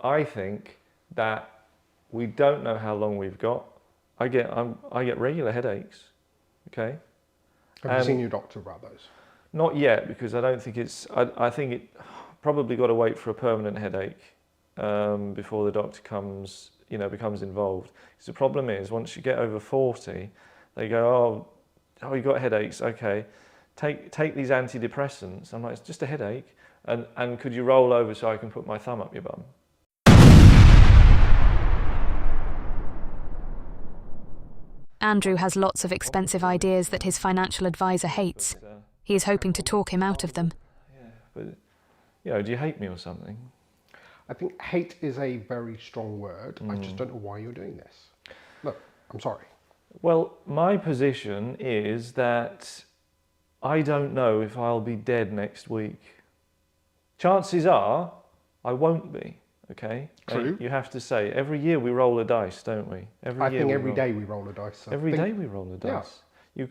I think that we don't know how long we've got. I get regular headaches, okay? Have you seen your doctor about those? Not yet, because I don't think it's, I think it probably got to wait for a permanent headache before the doctor becomes involved. Because the problem is, once you get over 40, they go, oh, you got headaches, okay. Take these antidepressants. I'm like, it's just a headache. And could you roll over so I can put my thumb up your bum? Andrew has lots of expensive ideas that his financial advisor hates. He is hoping to talk him out of them. Yeah, but, do you hate me or something? I think hate is a very strong word. I just don't know why you're doing this. Look, I'm sorry. Well, my position is that I don't know if I'll be dead next week. Chances are I won't be, okay? True. You have to say, every year we roll a dice, don't we? I think every day we roll a dice. Every day we roll a dice. Yeah.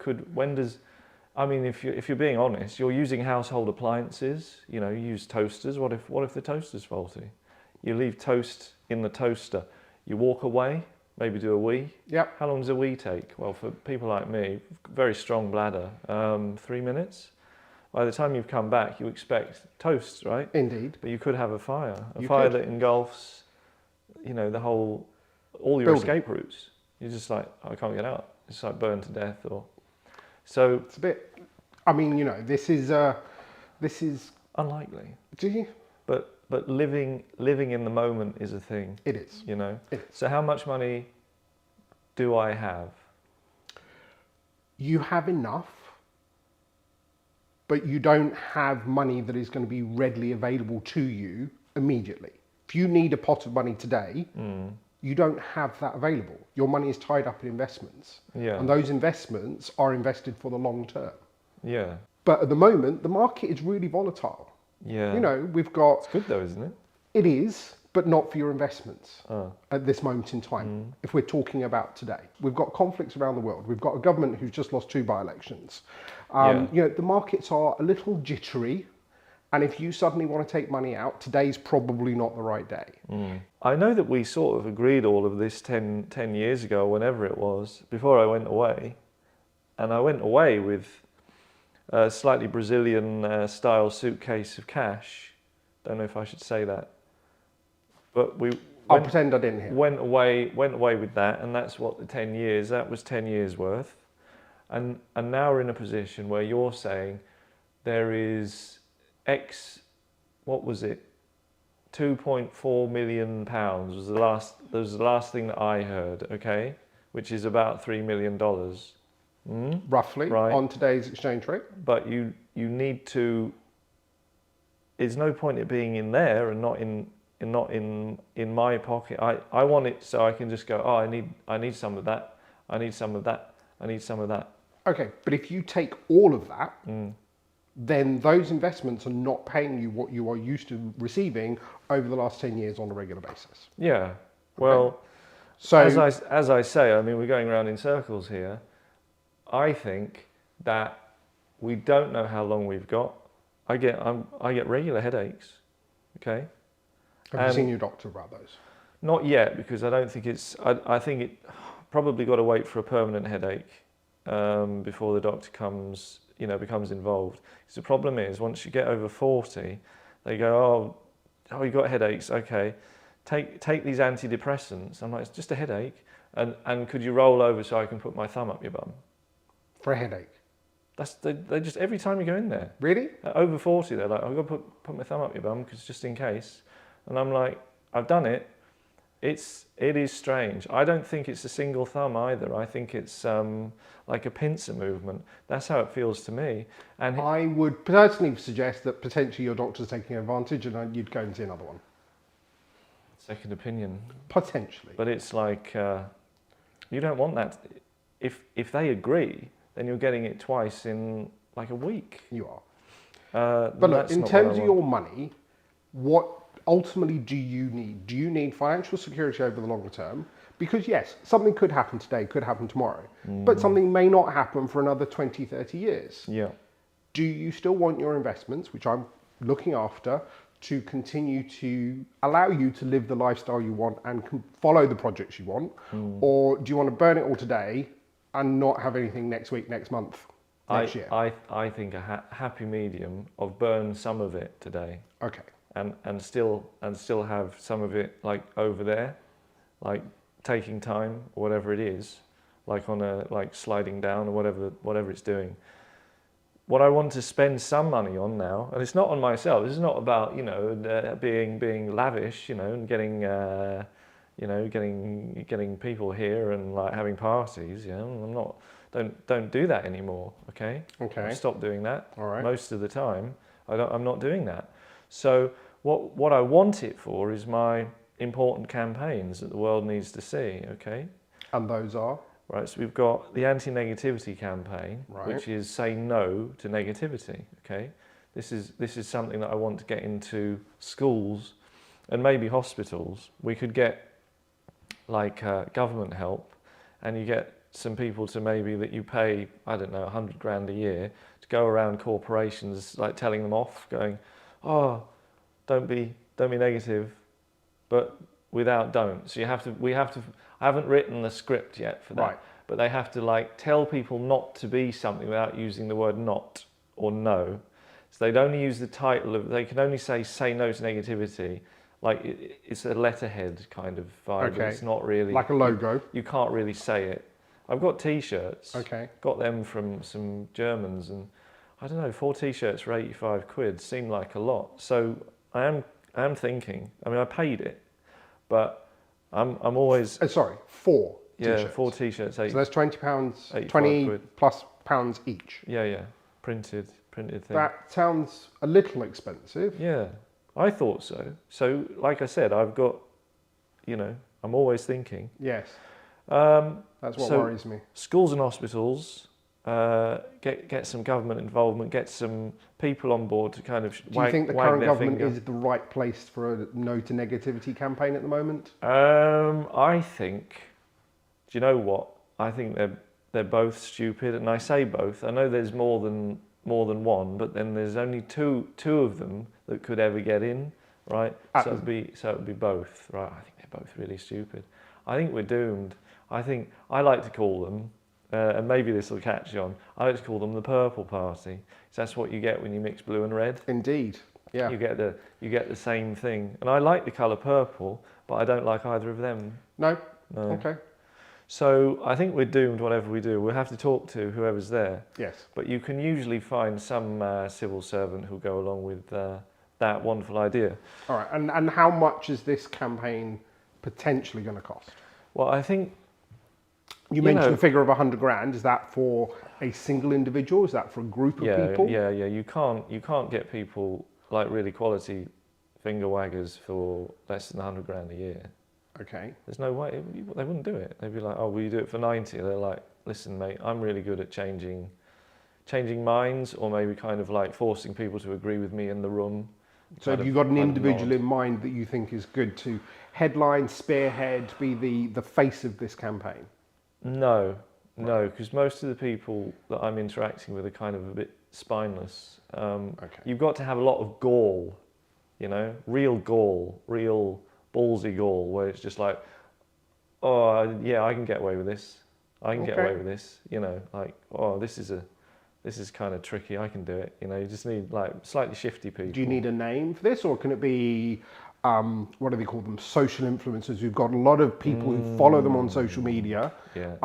If you're being honest, you're using household appliances, you use toasters. What if the toaster's faulty? You leave toast in the toaster. You walk away, maybe do a wee. Yep. How long does a wee take? Well, for people like me, very strong bladder, 3 minutes. By the time you've come back, you expect toast, right? Indeed. But you could have a fire that engulfs, all your escape routes. You're just like, I can't get out. It's like burned to death, so. It's a bit. This is unlikely. Do you? But living in the moment is a thing. It is. It is. So how much money do I have? You have enough, but you don't have money that is going to be readily available to you immediately. If you need a pot of money today, you don't have that available. Your money is tied up in investments. Yeah. And those investments are invested for the long term. Yeah. But at the moment, the market is really volatile. Yeah. We've got... It's good though, isn't it? It is, but not for your investments at this moment in time, if we're talking about today. We've got conflicts around the world. We've got a government who's just lost 2 by-elections. The markets are a little jittery, and if you suddenly want to take money out, today's probably not the right day. I know that we sort of agreed all of this 10 years ago, whenever it was, before I went away. And I went away with a slightly Brazilian style suitcase of cash. Don't know if I should say that. But I'll pretend I didn't hear. Went away with that, and that's what that was 10 years worth. And now we're in a position where you're saying there is what was it? £2.4 million was the last thing that I heard, okay? Which is about $3 million. Roughly, right, on today's exchange rate. But you need to, there's no point it being in there and not in my pocket. I want it so I can just go, I need some of that, I need some of that, I need some of that. Okay, but if you take all of that, then those investments are not paying you what you are used to receiving over the last 10 years on a regular basis. Yeah, well, okay. So as I say, we're going around in circles here. I think that we don't know how long we've got. I get regular headaches, okay? Have you seen your doctor about those? Not yet, because I don't think it's, I think it probably got to wait for a permanent headache before the doctor becomes involved. Because the problem is, once you get over 40, they go, oh, you got headaches, okay. Take these antidepressants. I'm like, it's just a headache. And could you roll over so I can put my thumb up your bum? For a headache? They just, every time you go in there. Really? Over 40, they're like, I've got to put my thumb up your bum, because just in case. And I'm like, I've done it. It is strange. I don't think it's a single thumb either. I think it's like a pincer movement. That's how it feels to me. And I would personally suggest that potentially your doctor's taking advantage and you'd go and see another one. Second opinion. Potentially. But it's like, you don't want that. If they agree, then you're getting it twice in like a week. You are. But look, in terms of your money, what ultimately do you need? Do you need financial security over the longer term? Because yes, something could happen today, could happen tomorrow, but something may not happen for another 20, 30 years. Yeah. Do you still want your investments, which I'm looking after, to continue to allow you to live the lifestyle you want and follow the projects you want? Or do you want to burn it all today and not have anything next week, next month, next year? I think a happy medium of burn some of it today. Okay. And still have some of it like over there, like taking time or whatever it is, like on a like sliding down or whatever it's doing. What I want to spend some money on now, and it's not on myself. This is not about being lavish, and getting getting people here and like having parties. I'm not. Don't do that anymore. Okay. Okay. Stop doing that. All right. Most of the time, I'm not doing that. So what I want it for is my important campaigns that the world needs to see. Okay. And those are? Right, so we've got the anti-negativity campaign, right, which is say no to negativity. Okay, this is something that I want to get into schools and maybe hospitals. We could get like government help, and you get some people to maybe that you pay, I don't know, 100 grand a year to go around corporations like telling them off, going, oh, don't be negative, but without don't. So we have to. I haven't written the script yet for that, right, but they have to like tell people not to be something without using the word not or no. So they'd only use the title of. They can only say no to negativity. Like it's a letterhead kind of vibe. Okay. It's not really like a logo. You can't really say it. I've got T-shirts. Okay. Got them from some Germans, and I don't know, 4 T-shirts for 85 quid seemed like a lot. So I am thinking. I mean, I paid it, but I'm always. Sorry, 4 T-shirts. Yeah, 4 T-shirts. So that's £20, 20 quid. Plus pounds each. Yeah, printed thing. That sounds a little expensive. Yeah, I thought so. So, like I said, I've got, I'm always thinking. Yes. That's what so worries me. Schools and hospitals, get some government involvement, get some people on board to kind of Do you think the current government finger. is the right place for a no to negativity campaign at the moment? I think, do you know what? I think they're both stupid, and I say both. I know there's more than one, but then there's only two of them that could ever get in, right? So it'd be both, right? I think they're both really stupid. I think we're doomed. I like to call them, and maybe this will catch on. I like to call them the Purple Party. So that's what you get when you mix blue and red. Indeed, yeah. You get the same thing, and I like the colour purple, but I don't like either of them. No. Okay. So I think we're doomed. Whatever we do, we'll have to talk to whoever's there. Yes. But you can usually find some civil servant who'll go along with that wonderful idea. All right. And how much is this campaign potentially going to cost? Well, I think. You mentioned the figure of 100 grand. Is that for a single individual? Is that for a group of people? Yeah. You can't get people like really quality finger waggers for less than 100 grand a year. Okay. There's no way they wouldn't do it. They'd be like, "Oh, will you do it for 90?" They're like, "Listen, mate, I'm really good at changing minds, or maybe kind of like forcing people to agree with me in the room." So have you got an individual in mind that you think is good to headline, spearhead, be the face of this campaign? No, because most of the people that I'm interacting with are kind of a bit spineless. Okay. You've got to have a lot of gall, real gall, real ballsy gall, where it's just like, oh yeah, I can get away with this. I can get away with this. Like, oh, this is kind of tricky. I can do it. You just need like slightly shifty people. Do you need a name for this, or can it be? What do they call them? Social influencers. Who've got a lot of people who follow them on social media. Yeah.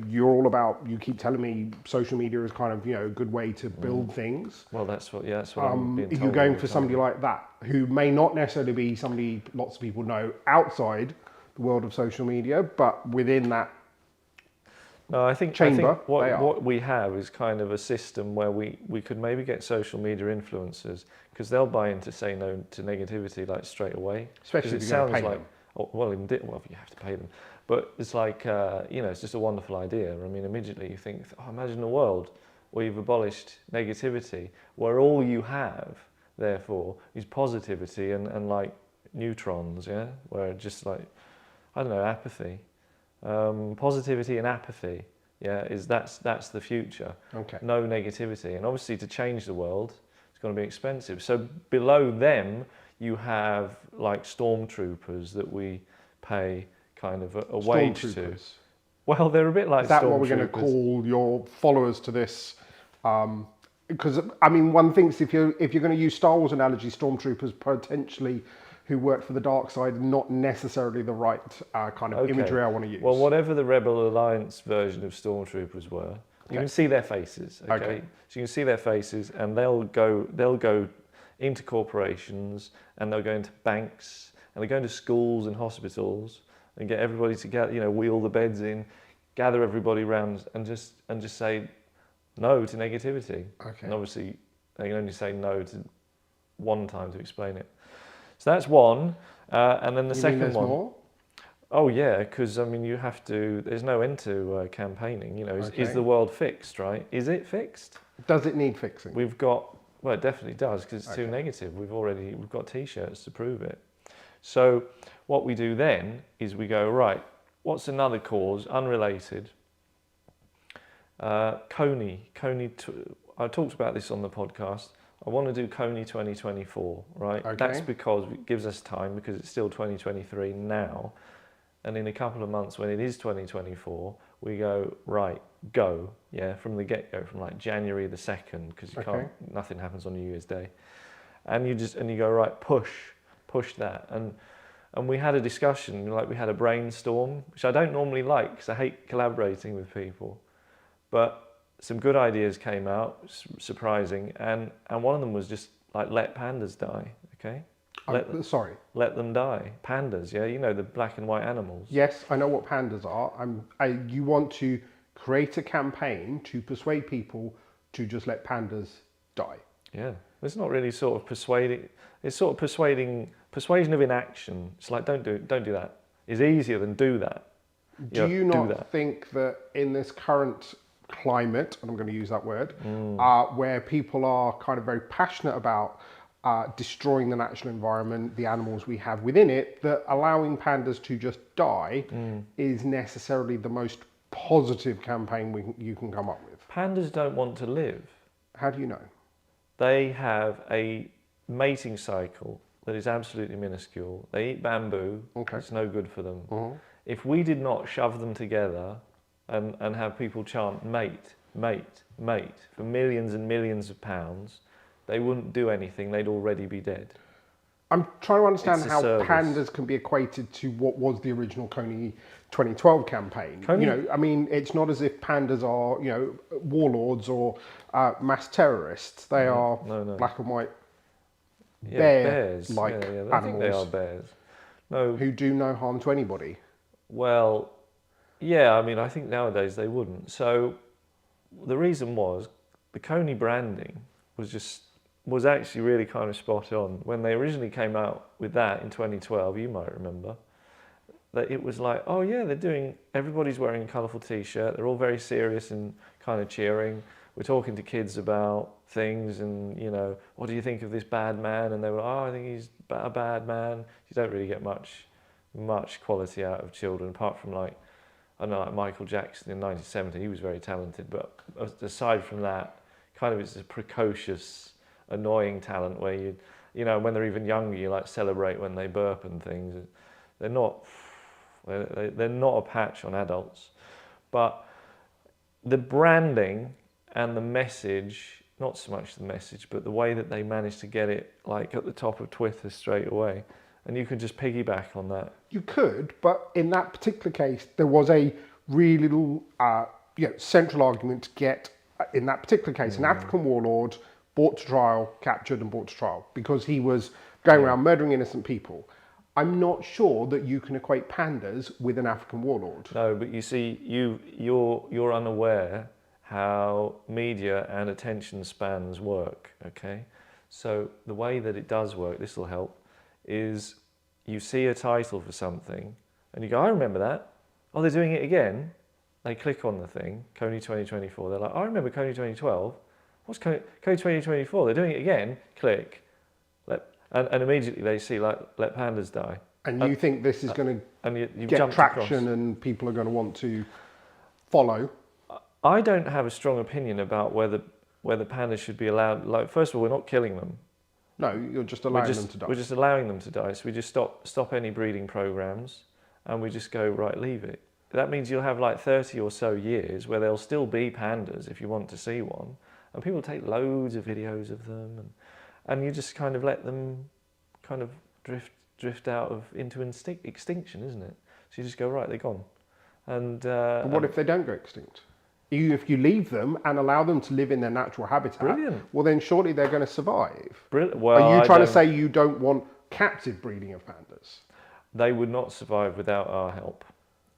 You're all about. You keep telling me social media is kind of a good way to build things. Well, that's what I'm being told. You're going for somebody like that who may not necessarily be somebody lots of people know outside the world of social media, but within that. No, I think what we have is kind of a system where we could maybe get social media influencers, because they'll buy into say no to negativity like straight away. Especially if you're going to pay them. Well, you have to pay them, but it's like it's just a wonderful idea. I mean, immediately you think, oh, imagine a world where you've abolished negativity, where all you have, therefore, is positivity and like neutrons, yeah, where just like, I don't know, apathy. Positivity and apathy, that's the future. Okay. No negativity, and obviously to change the world, it's going to be expensive. So below them, you have like stormtroopers that we pay kind of a wage to. Stormtroopers. Well, they're a bit like Is that what we're going to stormtroopers. call your followers to this? Because I mean, one thinks if you're going to use Star Wars analogy, stormtroopers potentially who work for the dark side are not necessarily the right kind of imagery I want to use. Well, whatever the Rebel Alliance version of stormtroopers were, you can see their faces. Okay, so you can see their faces, and they'll go into corporations, and they'll go into banks, and they go into schools and hospitals, and get everybody together. You know, wheel the beds in, gather everybody around, and just say no to negativity. Okay. And obviously, they can only say no to one time to explain it. So that's one, and then the second there's one. More? Oh yeah, because I mean you have to. There's no end to campaigning. You know, is the world fixed? Right? Is it fixed? Does it need fixing? We've got. Well, it definitely does because it's too negative. We've got T-shirts to prove it. So what we do then is we go right. What's another cause unrelated? Coney. I talked about this on the podcast. I want to do Coney 2024, right? Okay. That's because it gives us time because it's still 2023 now. And in a couple of months when it is 2024, we go, right, go, yeah, from the get-go, from like January the 2nd, because you can't, nothing happens on New Year's Day. And you go, right, push that. And we had a discussion, like we had a brainstorm, which I don't normally like because I hate collaborating with people. But some good ideas came out, surprising, and one of them was just like let pandas die, okay? Let them die. Pandas, yeah, you know, the black and white animals. Yes, I know what pandas are. You want to create a campaign to persuade people to just let pandas die. Yeah, it's not really sort of persuading. It's sort of persuasion of inaction. It's like don't do that. It's easier than do that. Do you not think that in this current climate, and I'm going to use that word, where people are kind of very passionate about destroying the natural environment, the animals we have within it, that allowing pandas to just die is necessarily the most positive campaign you can come up with? Pandas don't want to live. How do you know? They have a mating cycle that is absolutely minuscule. They eat bamboo. It's no good for them. If we did not shove them together and have people chant mate, mate, mate for millions and millions of pounds, they wouldn't do anything. They'd already be dead. I'm trying to understand how pandas can be equated to what was the original Coney 2012 campaign. You know, I mean, it's not as if pandas are, you know, warlords or mass terrorists. They are black and white bear-like animals. I think they are bears. No, who do no harm to anybody. Well, yeah, I mean, I think nowadays they wouldn't. So the reason was the Coney branding was actually really kind of spot on. When they originally came out with that in 2012, you might remember, that it was like, oh yeah, everybody's wearing a colourful T-shirt, they're all very serious and kind of cheering. We're talking to kids about things and, you know, what do you think of this bad man? And they were, oh, I think he's a bad man. You don't really get much quality out of children, apart from like, I don't know, like Michael Jackson in 1970, he was very talented, but aside from that, kind of it's a precocious, annoying talent where you know, when they're even younger, you like celebrate when they burp and things. They're not a patch on adults. But the branding and the message, not so much the message, but the way that they managed to get it like at the top of Twitter straight away. And you can just piggyback on that. You could, but in that particular case, there was a really central argument to get, in that particular case, an African warlord brought to trial, captured and brought to trial, because he was going around murdering innocent people. I'm not sure that you can equate pandas with an African warlord. No, but you see, you're unaware how media and attention spans work, okay? So the way that it does work, this will help, is you see a title for something and you go, I remember that. Oh, they're doing it again. They click on the thing, Coney 2024. They're like, I remember Coney 2012. What's Coney 2024? They're doing it again. Click. And immediately they see, like, let pandas die. And you think this is going to get traction and people are going to want to follow? I don't have a strong opinion about whether where the pandas should be allowed. Like, first of all, we're not killing them. No, you're just allowing them to die. We're just allowing them to die. So we just stop any breeding programs, and we just go, right, leave it. That means you'll have like 30 or so years where there'll still be pandas if you want to see one, and people take loads of videos of them, and you just kind of let them kind of drift out into extinction, isn't it? So you just go, right, they're gone. And but what if they don't go extinct? If you leave them and allow them to live in their natural habitat, Brilliant. well then surely they're going to survive. Brilliant. Well, are you trying to say you don't want captive breeding of pandas? They would not survive without our help,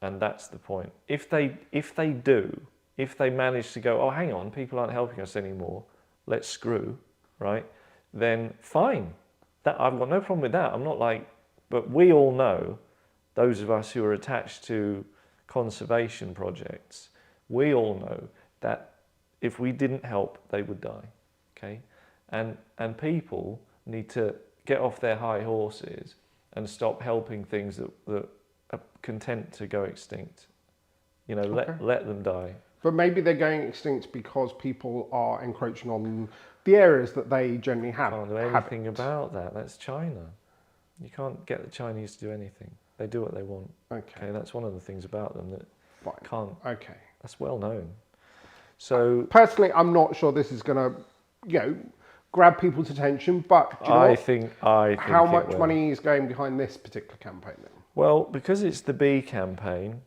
and that's the point. If they manage to go, oh, hang on, people aren't helping us anymore, let's screw, right? Then fine. That I've got no problem with that. I'm not like, but we all know, those of us who are attached to conservation projects, we all know that if we didn't help, they would die, okay? And people need to get off their high horses and stop helping things that are content to go extinct. You know, Okay. let them die. But maybe they're going extinct because people are encroaching on the areas that they generally have. Can't do anything about that. That's China. You can't get the Chinese to do anything. They do what they want. Okay. That's one of the things about them that Fine. can't. Okay. That's well known. So personally, I'm not sure this is going to, grab people's attention. But do you know I what? think How it much will. money is going behind this particular campaign then? Well, because it's the bee campaign,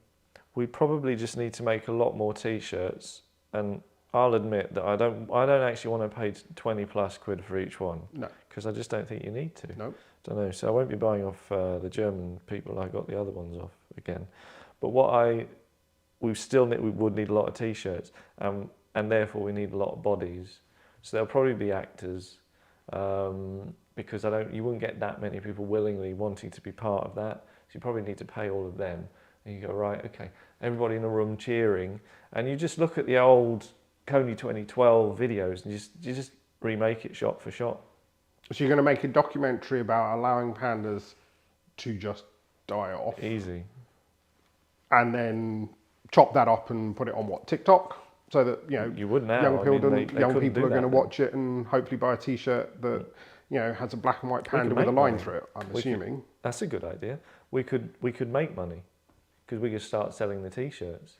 we probably just need to make a lot more T-shirts, and I'll admit that I don't actually want to pay 20 plus quid for each one. No. Because I just don't think you need to. No. Don't know. So I won't be buying off the German people. I got the other ones off again. But we would need a lot of T-shirts, and therefore we need a lot of bodies. So there'll probably be actors, because you wouldn't get that many people willingly wanting to be part of that. So you probably need to pay all of them. And you go, right, okay, everybody in the room cheering, and you just look at the old Coney 2012 videos, and you just remake it shot for shot. So you're going to make a documentary about allowing pandas to just die off, Easy. and then chop that up and put it on TikTok? TikTok, so that You would now. young people, they young couldn't people do are going to that watch it and hopefully buy a T-shirt that has a black and white panda with a make line money. through it. I'm We could- assuming. That's a good idea. We could make money because we could start selling the T-shirts.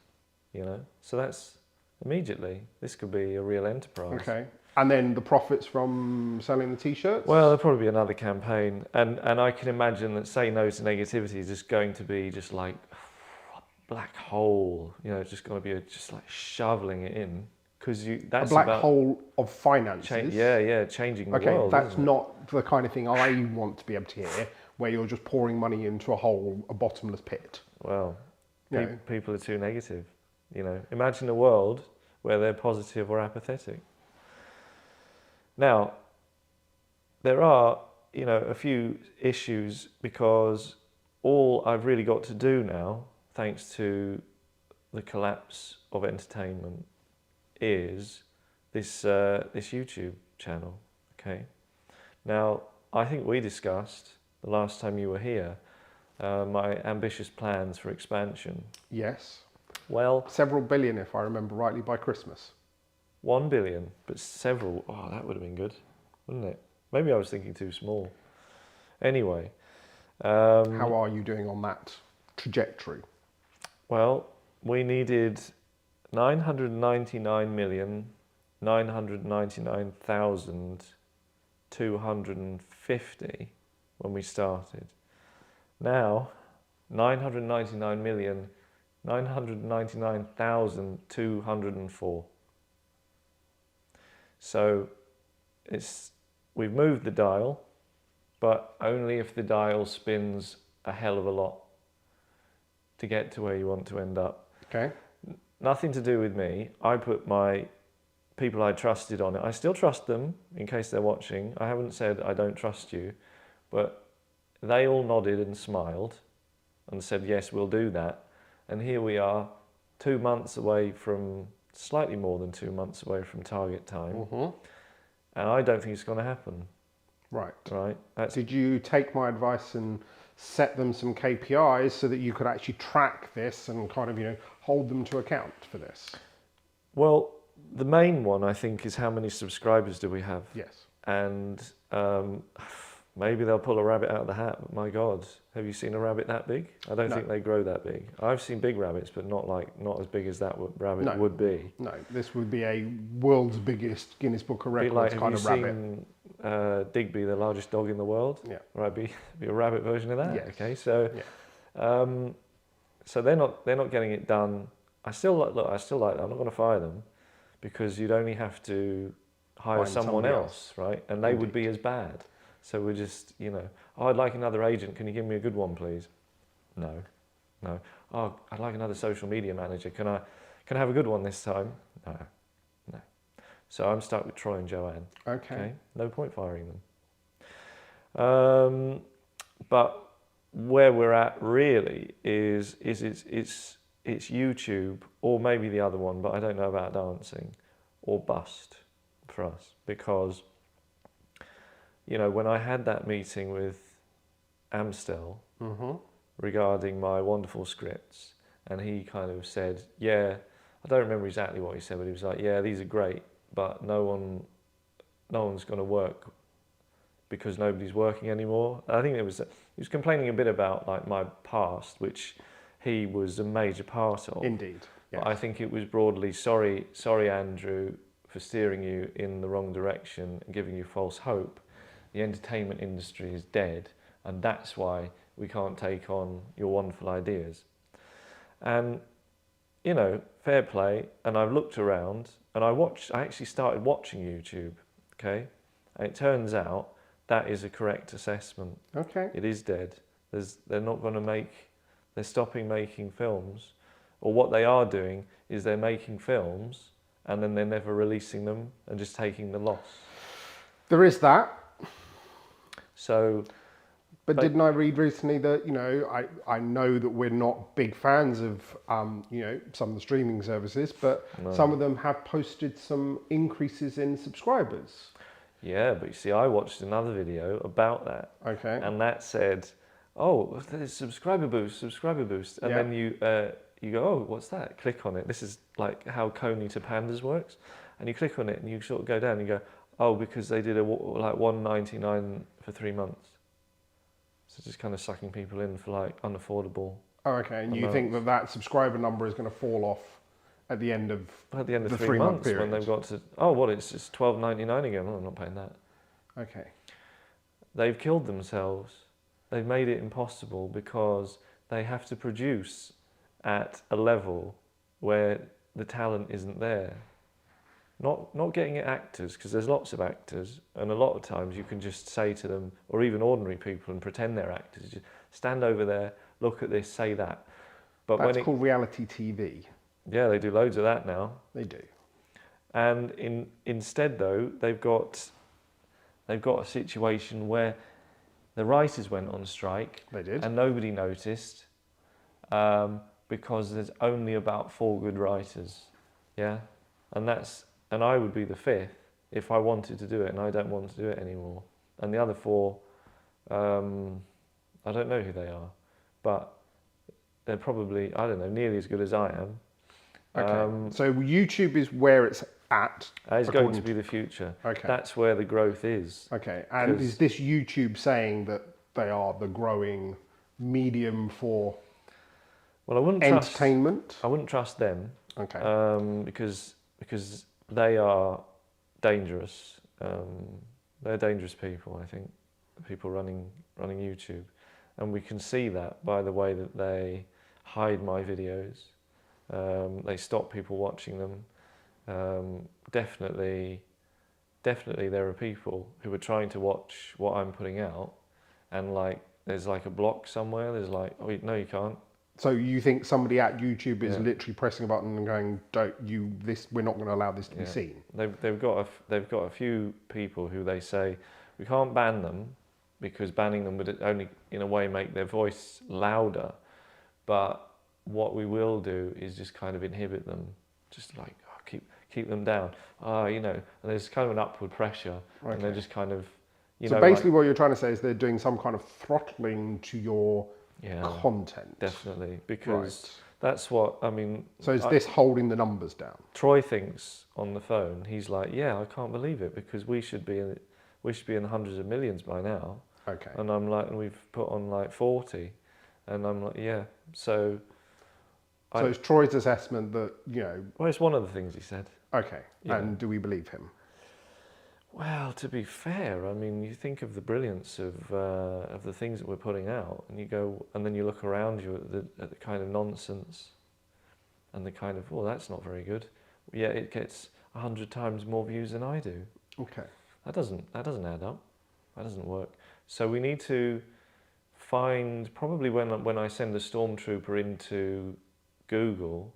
So that's immediately. This could be a real enterprise. Okay. And then the profits from selling the T-shirts? Well, there'll probably be another campaign, and I can imagine that Say No to Negativity is just going to be just like a black hole. It's just going to be just like shoveling it in, because that's a black about hole of finances. changing the Okay, world. that's isn't it? not the kind of thing I want to be able to hear, where you're just pouring money into a bottomless pit. Well, No. people are too negative. Imagine a world where they're positive or apathetic. Now, there are, a few issues, because all I've really got to do now, thanks to the collapse of entertainment, is this YouTube channel. Okay. Now, I think we discussed the last time you were here my ambitious plans for expansion. Yes. Well, Several billion, if I remember rightly, by Christmas. 1 billion, but several. Oh, that would have been good, wouldn't it? Maybe I was thinking too small. Anyway. How are you doing on that trajectory? Well, we needed 999,999,250 when we started. Now, 999,999,204. So we've moved the dial, but only if the dial spins a hell of a lot to get to where you want to end up. Okay. Nothing to do with me. I put my people I trusted on it. I still trust them in case they're watching. I haven't said I don't trust you, but they all nodded and smiled and said, yes, we'll do that. And here we are, 2 months away from, slightly more than 2 months away from target time. Mm-hmm. And I don't think it's going to happen. Right. That's Did you take my advice and set them some KPIs so that you could actually track this and kind of, hold them to account for this? Well, the main one, I think, is how many subscribers do we have? Yes. And maybe they'll pull a rabbit out of the hat, but my God, have you seen a rabbit that big? I don't think they grow that big. I've seen big rabbits, but not as big as that rabbit would be. No, this would be a world's biggest Guinness Book of Records kind of rabbit. Have you seen Digby, the largest dog in the world? Yeah. Right, be a rabbit version of that. Yes. Okay, so so they're not getting it done. I still like them. I'm not going to fire them, because you'd only have to hire someone else, right? And they would be as bad. So we're just, oh, I'd like another agent. Can you give me a good one, please? No. Oh, I'd like another social media manager. Can I have a good one this time? No. So I'm stuck with Troy and Joanne. Okay. No point firing them. But where we're at really is it's YouTube, or maybe the other one, but I don't know about dancing, or bust for us, because when I had that meeting with Amstel regarding my wonderful scripts, and he kind of said, yeah, I don't remember exactly what he said, but he was like, yeah, these are great, but no one's going to work because nobody's working anymore. I think he was complaining a bit about like my past, which he was a major part of. Indeed. Yes. But I think it was broadly, sorry Andrew, for steering you in the wrong direction and giving you false hope. The entertainment industry is dead, and that's why we can't take on your wonderful ideas. And fair play. And I've looked around, and I actually started watching YouTube. Okay, and it turns out that is a correct assessment. Okay, it is dead. They're stopping making films, or what they are doing is they're making films and then they're never releasing them and just taking the loss. There is that. So, but didn't I read recently that I know that we're not big fans of some of the streaming services, but some of them have posted some increases in subscribers. Yeah, but you see, I watched another video about that. Okay. And that said, oh, there's subscriber boost, and then you go, oh, what's that? Click on it. This is like how Coney to Pandas works, and you click on it and you sort of go down and you go, oh, because they did like $1.99 for 3 months. So just kind of sucking people in for like unaffordable. Oh, okay. And you think that subscriber number is going to fall off at the end of the 3 months period, when they've got to, it's just $12.99 again. Oh, I'm not paying that. Okay. They've killed themselves. They've made it impossible because they have to produce at a level where the talent isn't there. Not getting at actors, because there's lots of actors, and a lot of times you can just say to them, or even ordinary people, and pretend they're actors. Just stand over there, look at this, say that. But that's called reality TV. Yeah, they do loads of that now. They do. And instead, though, they've got a situation where the writers went on strike. They did. And nobody noticed, because there's only about 4 good writers. Yeah, and I would be the 5th if I wanted to do it, and I don't want to do it anymore. And the other 4, I don't know who they are, but they're probably, I don't know, nearly as good as I am. Okay. So YouTube is where it's at. It's going to be the future. Okay. That's where the growth is. Okay. And is this YouTube saying that they are the growing medium for entertainment? I wouldn't trust them. Okay. Because they are dangerous. They're dangerous people, I think. People running YouTube, and we can see that by the way that they hide my videos. They stop people watching them. Definitely there are people who are trying to watch what I'm putting out, and there's like a block somewhere. There's like, oh no, you can't. So you think somebody at YouTube is literally pressing a button and going, we're not going to allow this to be seen. They've got a few people who they say we can't ban them, because banning them would only in a way make their voice louder, but what we will do is just kind of inhibit them, just like keep them down. And there's kind of an upward pressure, and they're just kind of, so basically what you're trying to say is they're doing some kind of throttling to your content. Definitely, because That's what I mean. So is this holding the numbers down? Troy thinks on the phone. He's like, "Yeah, I can't believe it because we should be in the hundreds of millions by now." Okay. And I'm like, and we've put on like 40, and I'm like, yeah. So it's Troy's assessment that, well, it's one of the things he said. Okay. Yeah. And do we believe him? Well, to be fair, I mean, you think of the brilliance of the things that we're putting out, and you go, and then you look around you at the kind of nonsense, and the kind of, well, that's not very good. Yeah, it gets 100 times more views than I do. Okay. That doesn't add up. That doesn't work. So we need to find, probably when I send a stormtrooper into Google,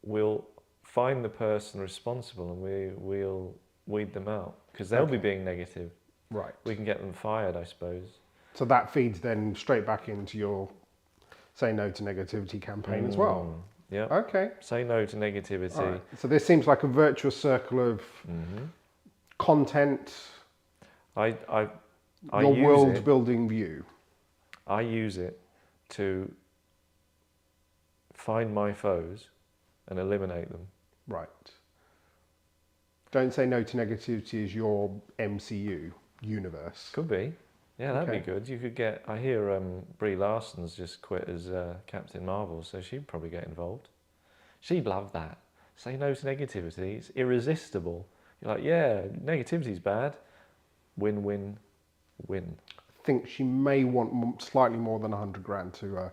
we'll find the person responsible and we'll weed them out because they'll be being negative. Right. We can get them fired, I suppose. So that feeds then straight back into your Say No to Negativity campaign as well. Yeah. Okay. Say no to negativity. Right. So this seems like a virtuous circle of content, I your use world it, building view. I use it to find my foes and eliminate them. Right. Don't Say No to Negativity is your MCU universe. Could be. Yeah, that'd Okay. be good. You could get, I hear Brie Larson's just quit as Captain Marvel, so she'd probably get involved. She'd love that. Say no to negativity. It's irresistible. You're like, yeah, negativity's bad. Win, win, win. I think she may want slightly more than 100 grand to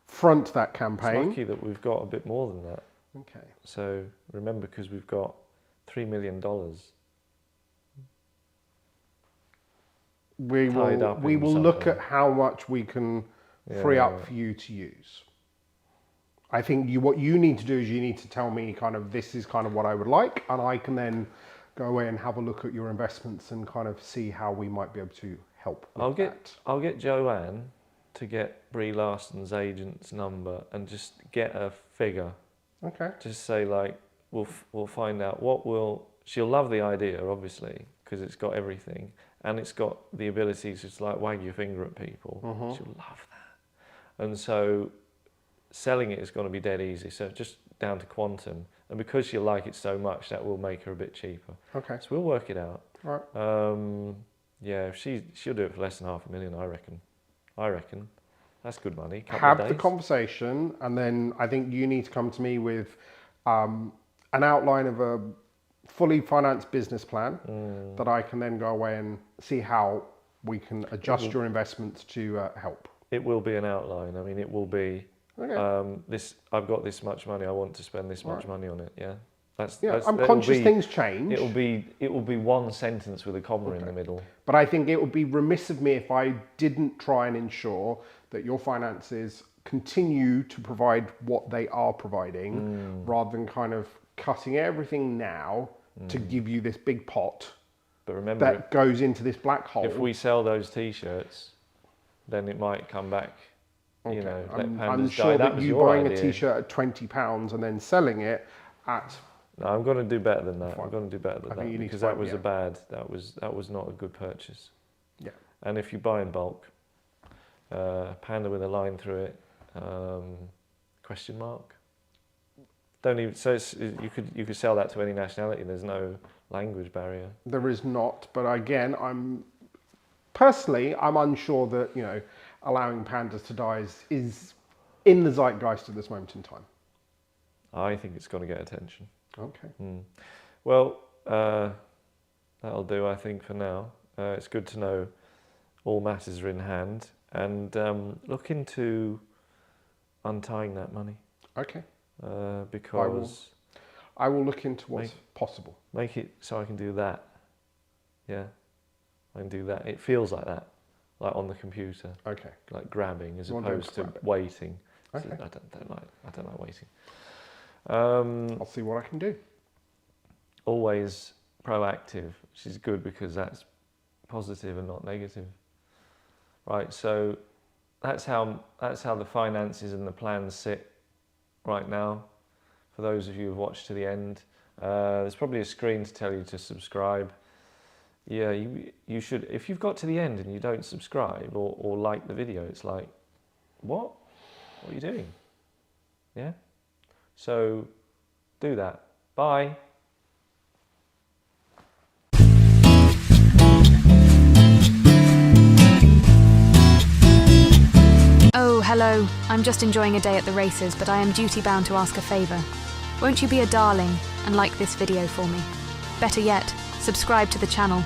front that campaign. It's lucky that we've got a bit more than that. Okay. So remember, because we've got $3 million. We tied will, up we in will look something. at how much we can free up for you to use. I think what you need to do is you need to tell me kind of this is kind of what I would like, and I can then go away and have a look at your investments and kind of see how we might be able to help with I'll get Joanne to get Brie Larson's agent's number and just get a figure. Okay. Just say like, we'll find out she'll love the idea, obviously, because it's got everything and it's got the ability to just like wag your finger at people. She'll love that. And so selling it is going to be dead easy. So just down to quantum. And because she'll like it so much, that will make her a bit cheaper. Okay. So we'll work it out. All right. Yeah, she'll do it for less than $500,000, I reckon. That's good money. Have the conversation, and then I think you need to come to me with an outline of a fully financed business plan that I can then go away and see how we can adjust your investments to help. It will be an outline. I mean, it will be I've got this much money. I want to spend this much money on it. Yeah, I'm conscious things change. It will be one sentence with a comma in the middle. But I think it would be remiss of me if I didn't try and ensure that your finances continue to provide what they are providing, rather than kind of cutting everything now to give you this big pot. But remember, that goes into this black hole. If we sell those T-shirts, then it might come back. Okay. You know, I'm sure that you buying a T-shirt at £20 and then selling it at. No, I'm going to do better than that. Fine. I'm going to do better than that because that was not a good purchase. Yeah. And if you buy in bulk, Panda with a line through it, question mark. Don't even. So you could sell that to any nationality. There's no language barrier. There is not, but again, I'm unsure that allowing pandas to die is in the zeitgeist at this moment in time. I think it's going to get attention. Okay. Well, that'll do, I think, for now. It's good to know all matters are in hand, and look into untying that money. Okay. Because I will look into what's possible. Make it so I can do that. Yeah, I can do that. It feels like that, like on the computer. Okay. Like grabbing as You want opposed to to grab it. waiting. Okay. I don't like waiting. I'll see what I can do. Always proactive, which is good because that's positive and not negative. Right, so that's how the finances and the plans sit right now. For those of you who've watched to the end, there's probably a screen to tell you to subscribe. Yeah, you should. If you've got to the end and you don't subscribe or like the video, it's like, what? What are you doing? Yeah? So do that. Bye. Oh, hello. I'm just enjoying a day at the races, but I am duty-bound to ask a favour. Won't you be a darling and like this video for me? Better yet, subscribe to the channel.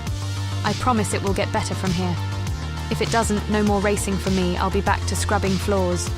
I promise it will get better from here. If it doesn't, no more racing for me. I'll be back to scrubbing floors.